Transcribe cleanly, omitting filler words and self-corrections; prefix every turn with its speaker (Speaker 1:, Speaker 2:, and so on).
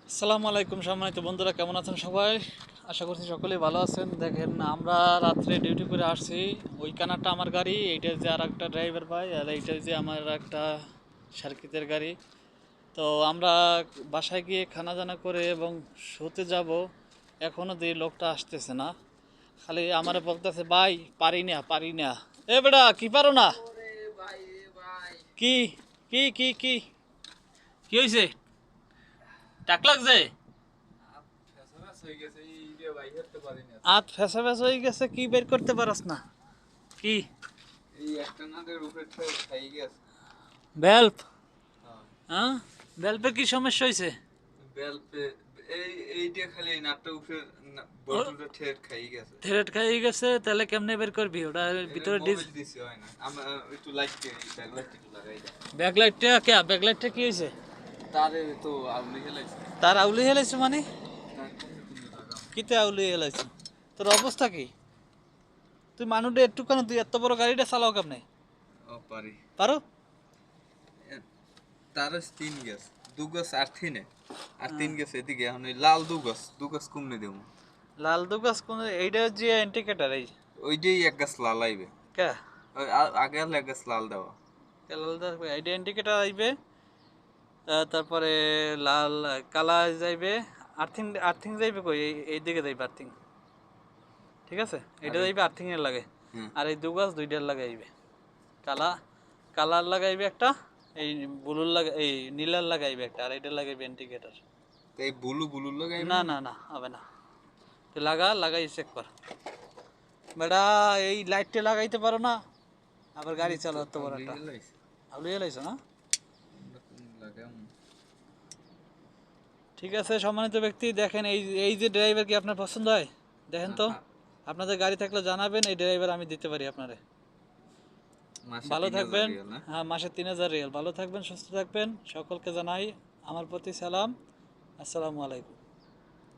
Speaker 1: আসসালামু আলাইকুম সম্মানিত বন্ধুরা, কেমন আছেন সবাই? আশা করছি সকলেই ভালো আছেন। দেখেন, আমরা রাত্রে ডিউটি করে আসছি। ওই কানারটা আমার গাড়ি, এইটা যে আর একটা ড্রাইভার ভাই, আর এইটা যে আমার একটা সার্কিটের গাড়ি। তো আমরা বাসায় গিয়ে খানা দানা করে এবং শুতে যাব। এখনও যে লোকটা আসতেছে না, খালি আমারে বলতেছে, ভাই পারি না পারি না। এ বেটা, কি পারো না?
Speaker 2: ওরে ভাই রে ভাই।
Speaker 1: কি কি কি কি কি হয়েছে? টাক লাগছে?
Speaker 2: ফেসাফেস হয়ে গেছে এই রে ভাই, হেঁটতে পারি না।
Speaker 1: হাত ফেসা ফেসা হয়ে গেছে, কি বের করতে পারস না? কি
Speaker 2: এই একটা নাটের উপরে খাই গেছে।
Speaker 1: ভ্যালভ?
Speaker 2: হ্যাঁ,
Speaker 1: হ্যাঁ, ভ্যালভের কি সমস্যা হয়েছে?
Speaker 2: বেলপে এইটা খালি এই নাটটা উপরে বল্টুটা ঠেট খাই গেছে।
Speaker 1: থ্রেড খাইয়ে গেছে, তাহলে কেমনে বের করবি ওটা?
Speaker 2: এটা
Speaker 1: ভিতরে
Speaker 2: মোবিল দিছি হয় না। আমরা একটু লাইটকে ব্যাক লাইট একটু লাগাই দাও।
Speaker 1: ব্যাকলাইটটা কে? ব্যাকলাইটটা কি হয়েছে?
Speaker 2: তারে তো আউলি হেলাইছে।
Speaker 1: তার আউলি হেলাইছে মানে?
Speaker 2: তার কমে কমে লাগাম।
Speaker 1: কিতে আউলি হেলাইছে? তোর অবস্থা কি? তুই মানুষটা একটুখানি, তুই এত বড় গাড়িটা চালাও কেমনে?
Speaker 2: ও পারি।
Speaker 1: পারো?
Speaker 2: তার তিন গেছ, দু গছ আর থিনে আর তিন গেছে এদিকে। এখন ওই লাল দু গছ কমনে দেবো।
Speaker 1: লাল দুগাছ কোন? এইটা যে ইন্ডিকেটার এই?
Speaker 2: ওইটাই এক গাছ লাল আইবে।
Speaker 1: কে?
Speaker 2: ওই আগে হলে এক গাছ লাল দেওয়া।
Speaker 1: লাল এইটা ইন্ডিকেটার আইবে। তারপরে লাল কালা যাইবে। আর্থিং আর্থিং যাইবে কই? এই দিকে যাইবে আর্থিং। ঠিক আছে, এটা
Speaker 2: আরে
Speaker 1: যাইবে আর্থিং এর লাগে।
Speaker 2: হ্যাঁ,
Speaker 1: আর এই দুগাছ দুইটার লাগাইবে। কালা কালার লাগাইবে একটা, এই ব্লুর লাগা, এই নীলার লাগাইবে একটা, আর এটা লাগাইবে ইন্ডিকেটর।
Speaker 2: তো এই বুলু লাগাইবে
Speaker 1: না
Speaker 2: না
Speaker 1: না
Speaker 2: না।
Speaker 1: না, হবে না। তুই লাগাই চেক কর। বেটা, এই লাইটটা লাগাইতে পারো না? আবার গাড়ি
Speaker 2: এই তো
Speaker 1: চালাতে পারো
Speaker 2: আউলি
Speaker 1: একটা।
Speaker 2: হেলাইছে।
Speaker 1: আউলি লাইছো না?
Speaker 2: আমরা কোন লাগাম?
Speaker 1: ঠিক আছে সম্মানিত ব্যক্তি, দেখেন এই এই যে ড্রাইভার কি আপনার পছন্দ হয়? দেখেন তো,
Speaker 2: হ্যাঁ,
Speaker 1: আপনাদের গাড়ি থাকলে জানাবেন, এই ড্রাইভার আমি দিতে পারি আপনারে।
Speaker 2: মাসে
Speaker 1: ভালো
Speaker 2: 3000
Speaker 1: থাকবেন।
Speaker 2: রিয়াল না।
Speaker 1: হ্যাঁ, মাসে 3,000 রিয়াল। ভালো থাকবেন, সুস্থ থাকবেন। সকলকে জানাই আমার প্রতি সালাম। আসসালামু আলাইকুম।